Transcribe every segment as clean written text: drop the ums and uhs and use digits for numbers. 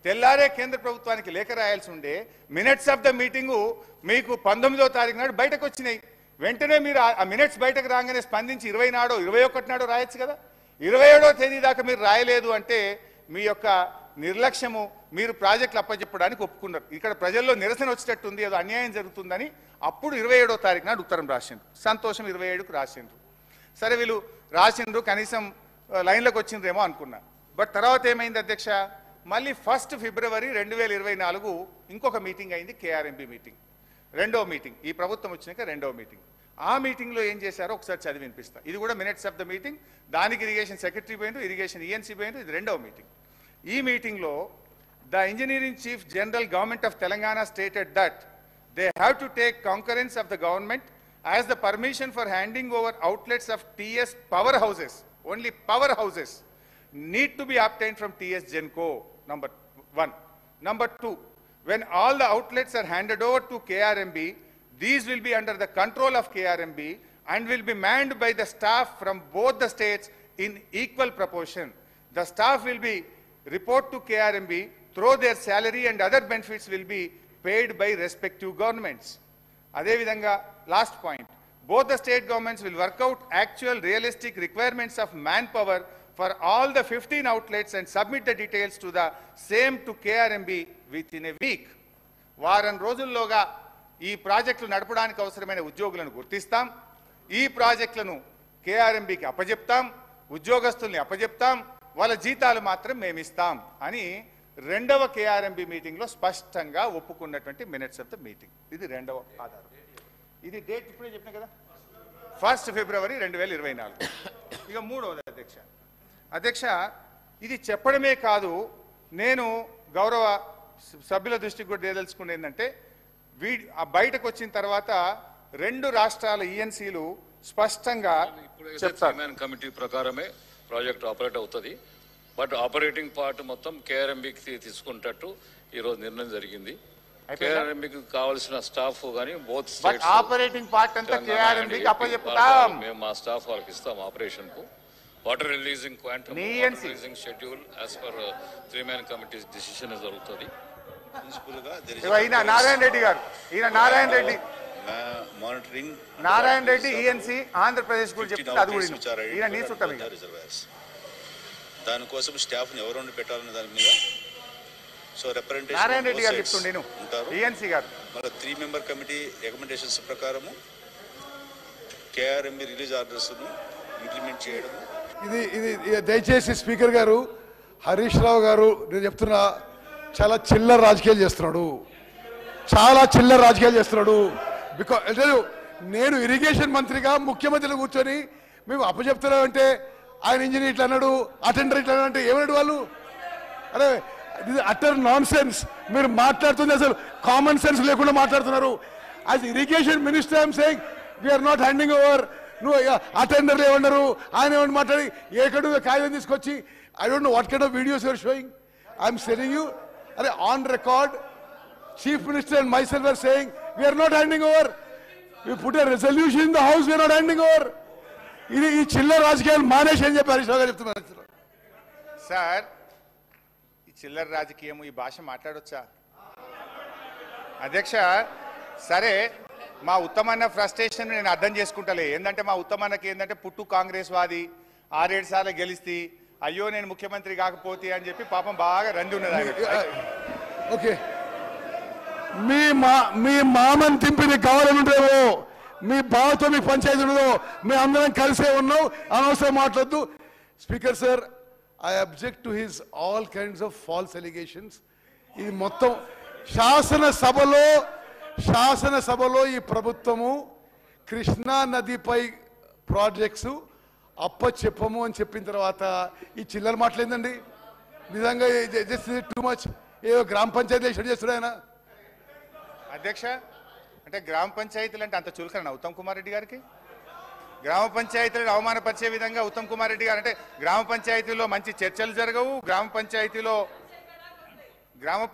తెల్లారే కేంద్ర ప్రభుత్వానికి లేఖ రాయాల్సి ఉండే మినిట్స్ ఆఫ్ ద మీటింగు మీకు 19వ తారీఖు నాడు బయటకు వచ్చినాయి. వెంటనే మీరు ఆ మినిట్స్ బయటకు రాగానే స్పందించి 20 నాడో 21 నాడో రాయొచ్చు కదా. 27వ తేదీ దాకా మీరు రాయలేదు అంటే మీ యొక్క నిర్లక్ష్యము, మీరు ప్రాజెక్టులు అప్పచెప్పడానికి ఒప్పుకున్నారు. ఇక్కడ ప్రజల్లో నిరసన వచ్చేటట్టుంది, ఏదో అన్యాయం జరుగుతుందని అప్పుడు 27వ తారీఖు నాడు ఉత్తరం రాసిండ్రు. సంతోషం, 27కు రాసిండ్రు. సరే వీళ్ళు రాసిండ్రు, కనీసం లైన్లోకి వచ్చిండ్రేమో అనుకున్నా. బట్ తర్వాత ఏమైంది అధ్యక్ష, మళ్ళీ 1 ఫిబ్రవరి 2024 ఇంకొక మీటింగ్ అయింది, కేఆర్ఎంబి మీటింగ్, రెండో మీటింగ్. ఈ ప్రభుత్వం వచ్చినాక రెండో మీటింగ్. ఆ మీటింగ్లో ఏం చేశారో ఒకసారి చదివి వినిపిస్తా. ఇది కూడా మినిట్స్ ఆఫ్ ద మీటింగ్. దానికి ఇరిగేషన్ సెక్రటరీ పోయిండు, ఇరిగేషన్ ఈఎన్సీ పోయిండు. ఇది రెండవ మీటింగ్. ఈ మీటింగ్లో the engineering chief general government of Telangana stated that they have to take concurrence of the government as the permission for handing over outlets of TS power houses, only power houses, need to be obtained from TS Genco, number 1. Number 2, when all the outlets are handed over to KRMB, these will be under the control of KRMB and will be manned by the staff from both the states in equal proportion. The staff will be report to KRMB through their salary and other benefits will be paid by respective governments. Adevidanga, last point, both the state governments will work out actual realistic requirements of manpower for all the 15 outlets and submit the details to the same to KRMB within a week. వారం రోజుల్లోగా ఈ ప్రాజెక్టులు నడపడానికి అవసరమైన ఉద్యోగులను గుర్తిస్తాం, ఈ ప్రాజెక్టులను కేఆర్ఎంబికి అప్పజెప్తాం, ఉద్యోగస్తుల్ని అప్పజెప్తాం, వాళ్ళ జీతాలు మాత్రం మేమిస్తాం అని రెండవ కేఆర్ఎంబి మీటింగ్లో స్పష్టంగా ఒప్పుకున్నటువంటి మినిట్స్ ఆఫ్ ద మీటింగ్. ఇది రెండవ ఆధారం. ఇది డేట్ ఇప్పుడే చెప్పిన కదా, 1 ఫిబ్రవరి 2024. ఇక మూడవది అధ్యక్ష, ఇది చెప్పడమే కాదు, నేను గౌరవ సభ్యుల దృష్టికి కూడా తేదలుచుకునేది ఏంటంటే, బయటకు వచ్చిన తర్వాత రెండు రాష్ట్రాల ఈఎన్సీలు స్పష్టంగా చెప్తారు కమిటీ ప్రకారమే ప్రాజెక్ట్ ఆపరేట్ అవుతుంది. బట్ ఆపరేటింగ్ పార్ట్ మొత్తం కేఆర్ఎంబికి తీసుకుంటట్టు ఈ రోజు నిర్ణయం జరిగింది. కేఆర్ఎంబికి కావాల్సిన స్టాఫ్ కానీ బోత్ స్టేట్స్ ఆపరేటింగ్ పార్ట్ అంతా కేఆర్ఎంబికి అప్పచెప్తాం. మేము మా స్టాఫ్ వాళ్ళకి ఇస్తాం ఆపరేషన్ కు. Water releasing quantum, water releasing schedule as per 3-man committee decision జరుగుతుంది. నారాయణ రెడ్డి గారు, ఈయన నారాయణ రెడ్డి మానిటరింగ్ నారాయణ రెడ్డి ఈఎన్సీ ఆంధ్రప్రదేశ్ గురించి చెప్తే అది కూడా ఈయన నీ చుట్టం. దానికోసం స్టాఫ్ ని ఎవరు పెట్టాలనే దాని మీద సో రిప్రజెంటేషన్ నారాయణ రెడ్డి గారు చెప్తుండే ఈఎన్సీ గారు. మళ్ళీ 3-member కమిటీ రికమెండేషన్స్ ప్రకారము కేఆర్ఎంబి రిలీజ్ ఆర్డర్స్ ఇంప్లిమెంట్ చేయడం. ఇది దయచేసి స్పీకర్ గారు, హరీష్ రావు గారు, నేను చెప్తున్నా, చాలా చిల్లర రాజకీయాలు చేస్తున్నాడు, చాలా చిల్లర రాజకీయాలు చేస్తున్నాడు. బికాజ్ నేను ఇరిగేషన్ మంత్రిగా ముఖ్యమంత్రిలో కూర్చొని మేము అప్పచెప్తున్నాం అంటే ఆయన ఇంజనీర్ ఇట్లా అన్నాడు, అటెండర్ ఇట్లా అంటే ఏమన్నాడు వాళ్ళు? అరే ఇది అటర్ నాన్ సెన్స్. మీరు మాట్లాడుతుంది అసలు కామన్ సెన్స్ లేకుండా మాట్లాడుతున్నారు. As irrigation minister I'm saying we're not handing over. నువ్వు అటెండర్లు ఏమన్నారు, ఆయన ఏమన్నా మాట్లాడి ఏకడు కాగితం తీసుకొచ్చి I don't know what kind of videos you're showing. I'm telling you, అరే on record chief minister and myself are saying we are not handing over. We put a resolution in the house, we are not handing over. ఇది ఈ చిల్లర రాజకీయాలు మానేసి అని చెప్పి హరీష్ రావు గారు చెప్తున్నారు. సార్, ఈ చిల్లర రాజకీయం, ఈ భాష మాట్లాడొచ్చా అధ్యక్ష? సరే, మా ఉత్తమన్న ఫ్రస్ట్రేషన్ నేను అర్థం చేసుకుంటలే. ఏంటంటే మా ఉత్తమన్నకి ఏంటంటే పుట్టు కాంగ్రెస్ వాది, 6-7 సార్లు గెలిస్తే అయ్యో నేను ముఖ్యమంత్రి కాకపోతే అని చెప్పి పాపం బాగా రండి ఉన్నది. ఓకే, మీ మామని తింపిది కావాలనుంటేవో, మీ బావతో మీ పంచాయతీ ఉన్నదో, మీ అందరం కలిసే ఉన్నాం, అనవసరం మాట్లాడద్దు. Speaker sir, I object to his all kinds of false allegations. ఇది మొత్తం శాసనసభలో ఈ ప్రభుత్వము కృష్ణా నదిపై ప్రాజెక్ట్స్ అప్పచెప్పము అని చెప్పిన తర్వాత ఈ చిల్లర మాట్లాడిందండి. నిజంగా టూ మచ్. ఏదో గ్రామ పంచాయతీ ఎక్కడ చేస్తున్నాడు ఆయన అధ్యక్ష. అంటే గ్రామ పంచాయతీలు అంటే అంత చులకన ఉత్తమ్ కుమార్ రెడ్డి గారికి? గ్రామ పంచాయతీలను అవమానపరిచే విధంగా ఉత్తమ్ కుమార్ రెడ్డి గారు అంటే గ్రామ పంచాయతీలో మంచి చర్చలు జరగవు, గ్రామ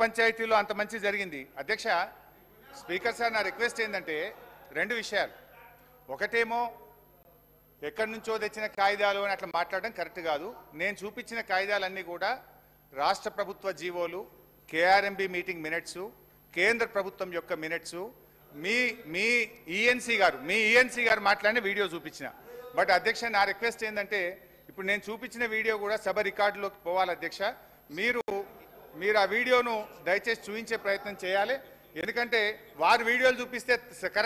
పంచాయతీలో అంత మంచి జరిగింది. అధ్యక్ష, స్పీకర్ సార్, నా రిక్వెస్ట్ ఏంటంటే 2 విషయాలు. ఒకటేమో ఎక్కడి నుంచో తెచ్చిన కాగితాలు అని అట్లా మాట్లాడడం కరెక్ట్ కాదు. నేను చూపించిన కాగితాలన్నీ కూడా రాష్ట్ర ప్రభుత్వ జీవోలు, కేఆర్ఎంబి మీటింగ్ మినిట్స్, కేంద్ర ప్రభుత్వం యొక్క మినిట్స్, మీ ఈఎన్సీ గారు మాట్లాడిన వీడియో చూపించిన. బట్ అధ్యక్ష, నా రిక్వెస్ట్ ఏంటంటే ఇప్పుడు నేను చూపించిన వీడియో కూడా సభ రికార్డులోకి పోవాలి అధ్యక్ష. మీరు ఆ వీడియోను దయచేసి చూపించే ప్రయత్నం చేయాలి. ఎందుకంటే వారు వీడియోలు చూపిస్తే